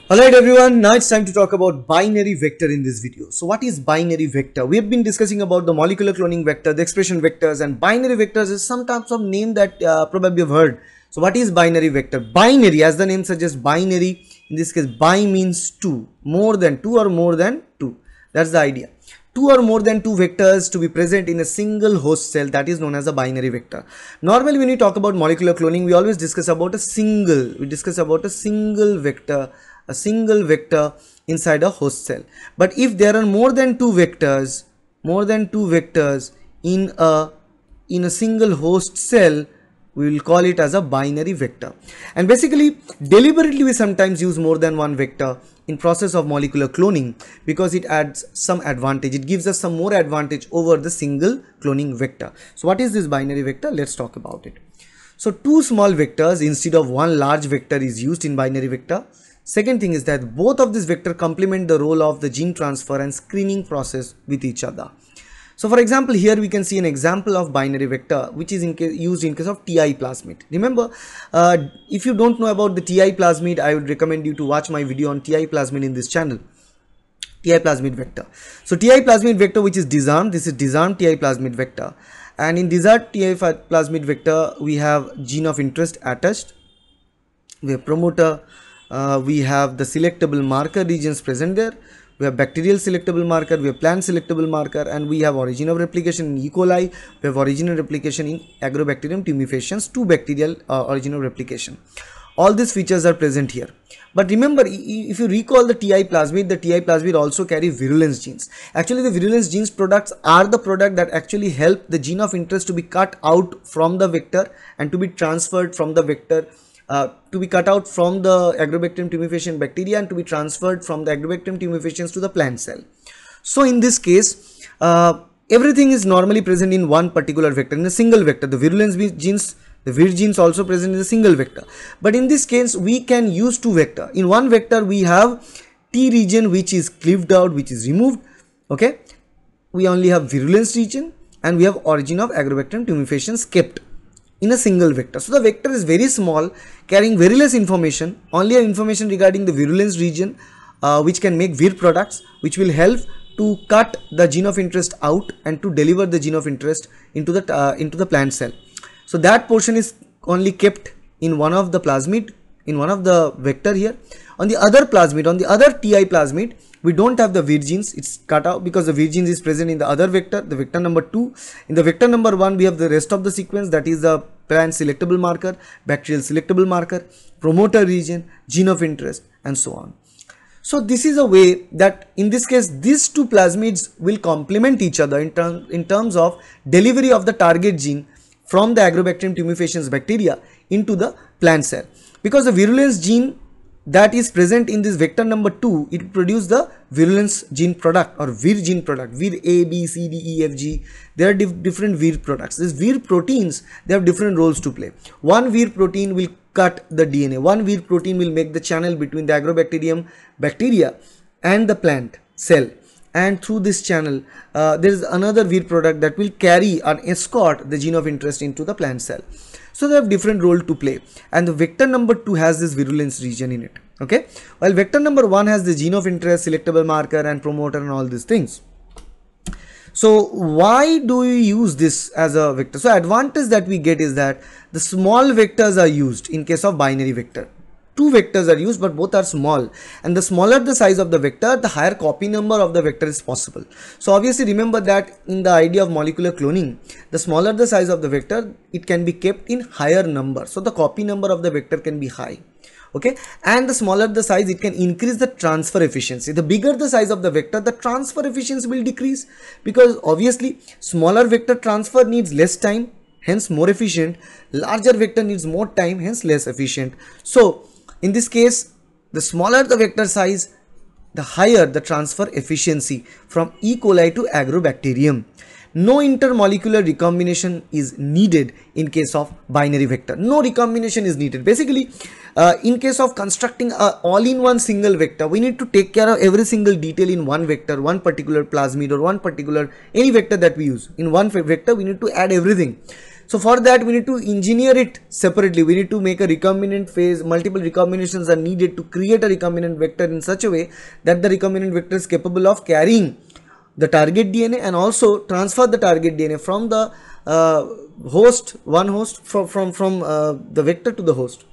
Alright everyone, now it's time to talk about binary vector in this video. So what is binary vector? We have been discussing about the molecular cloning vector, the expression vectors, and binary vectors is some types of name that probably you've heard. So what is binary vector? Binary, as the name suggests, binary, in this case bi means two, more than two or more than two. That's the idea. Two or more than two vectors to be present in a single host cell, that is known as a binary vector. Normally when we talk about molecular cloning, we always discuss about a single vector inside a host cell. But if there are more than two vectors in a single host cell, we will call it as a binary vector. And basically deliberately we sometimes use more than one vector in process of molecular cloning because it adds some advantage. It gives us some more advantage over the single cloning vector. So what is this binary vector? Let's talk about it. So two small vectors instead of one large vector is used in binary vector. Second thing is that both of these vectors complement the role of the gene transfer and screening process with each other. So for example, here we can see an example of binary vector which is used in case of TI plasmid. Remember, if you don't know about the TI plasmid, I would recommend you to watch my video on TI plasmid in this channel. TI plasmid vector. So TI plasmid vector which is disarmed, this is disarmed TI plasmid vector. And in disarmed TI plasmid vector, we have gene of interest attached, we have promoter, we have the selectable marker regions present there. We have bacterial selectable marker, we have plant selectable marker, and we have origin of replication in E. coli, we have origin of replication in agrobacterium tumefaciens, two bacterial origin of replication. All these features are present here. But remember, if you recall the TI plasmid also carry virulence genes. Actually, the virulence genes products are the product that actually help the gene of interest to be cut out from the vector and to be transferred from the vector. To be cut out from the agrobacterium tumefaciens bacteria and to be transferred from the agrobacterium tumefaciens to the plant cell. So in this case, everything is normally present in one particular vector, in a single vector. The virulence genes, the vir genes also present in a single vector. But in this case, we can use two vectors. In one vector, we have T region which is cleaved out, which is removed. Okay, we only have virulence region and we have origin of agrobacterium tumefaciens kept in a single vector. So the vector is very small, carrying very less information, only information regarding the virulence region which can make vir products, which will help to cut the gene of interest out and to deliver the gene of interest into the plant cell. So that portion is only kept in one of the plasmid, in one of the vector here. On the other plasmid, on the other TI plasmid, we don't have the vir genes, it's cut out because the vir genes is present in the other vector, the vector number 2. In the vector number 1, we have the rest of the sequence, that is the plant selectable marker, bacterial selectable marker, promoter region, gene of interest, and so on. So this is a way that in this case, these two plasmids will complement each other in terms of delivery of the target gene from the agrobacterium tumefaciens bacteria into the plant cell. Because the virulence gene that is present in this vector number 2, it produces the virulence gene product or vir gene product, vir A, B, C, D, E, F, G. There are different vir products. These vir proteins, they have different roles to play. One vir protein will cut the DNA. One vir protein will make the channel between the agrobacterium bacteria and the plant cell. And through this channel, there is another vir product that will carry or escort the gene of interest into the plant cell. So they have different role to play, and the vector number 2 has this virulence region in it. Okay, while vector number 1 has the gene of interest, selectable marker, and promoter, and all these things. So why do we use this as a vector? So advantage that we get is that the small vectors are used in case of binary vector. Two vectors are used, but both are small, and the smaller the size of the vector, the higher copy number of the vector is possible. So obviously remember that in the idea of molecular cloning, the smaller the size of the vector, it can be kept in higher number, so the copy number of the vector can be high. Okay, and the smaller the size, it can increase the transfer efficiency. The bigger the size of the vector, the transfer efficiency will decrease, because obviously smaller vector transfer needs less time, hence more efficient. Larger vector needs more time, hence less efficient. So in this case, the smaller the vector size, the higher the transfer efficiency from E. coli to agrobacterium. No intermolecular recombination is needed in case of binary vector. No recombination is needed. Basically, in case of constructing a all-in-one single vector, we need to take care of every single detail in one vector, one particular plasmid or one particular any vector that we use. In one vector, we need to add everything. So for that we need to engineer it separately. We need to make a recombinant phase. Multiple recombinations are needed to create a recombinant vector in such a way that the recombinant vector is capable of carrying the target DNA and also transfer the target DNA from the from the vector to the host.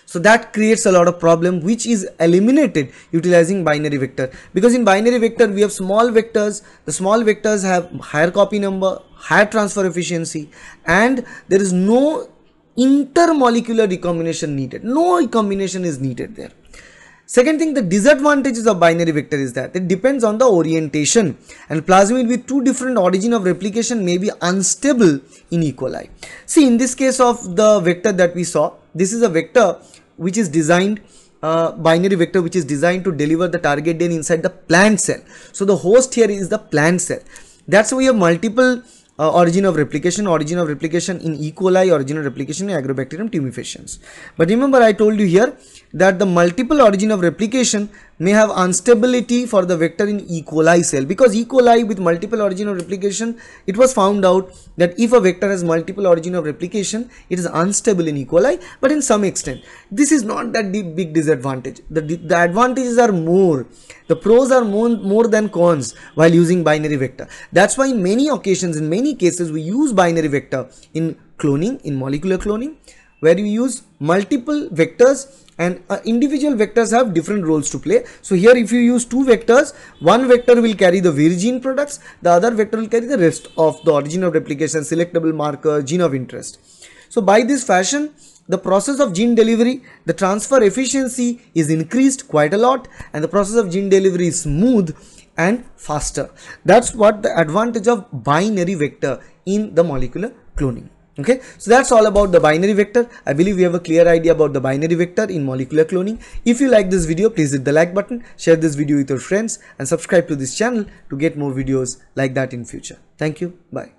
So that creates a lot of problem, which is eliminated utilizing binary vector, because in binary vector we have small vectors. The small vectors have higher copy number, higher transfer efficiency, and there is no intermolecular recombination needed. No recombination is needed there. Second thing, the disadvantages of binary vector is that it depends on the orientation, and plasmid with two different origin of replication may be unstable in E. coli. See, in this case of the vector that we saw, this is a vector which is designed, binary vector which is designed to deliver the target DNA inside the plant cell. So the host here is the plant cell. That's why we have multiple origin of replication in E. coli, origin of replication in agrobacterium tumefaciens. But remember, I told you here that the multiple origin of replication may have instability for the vector in E. coli cell, because E. coli with multiple origin of replication, it was found out that if a vector has multiple origin of replication, it is unstable in E. coli, but in some extent. This is not that big disadvantage. The advantages are more. The pros are more than cons while using binary vector. That's why in many occasions, in many cases, we use binary vector in cloning, in molecular cloning, where you use multiple vectors, and individual vectors have different roles to play. So here if you use two vectors, one vector will carry the virgin products, the other vector will carry the rest of the origin of replication, selectable marker, gene of interest. So by this fashion, the process of gene delivery, the transfer efficiency is increased quite a lot, and the process of gene delivery is smooth and faster. That's what the advantage of binary vector in the molecular cloning. Okay, so that's all about the binary vector. I believe we have a clear idea about the binary vector in molecular cloning. If you like this video, please hit the like button, share this video with your friends, and subscribe to this channel to get more videos like that in future. Thank you. Bye.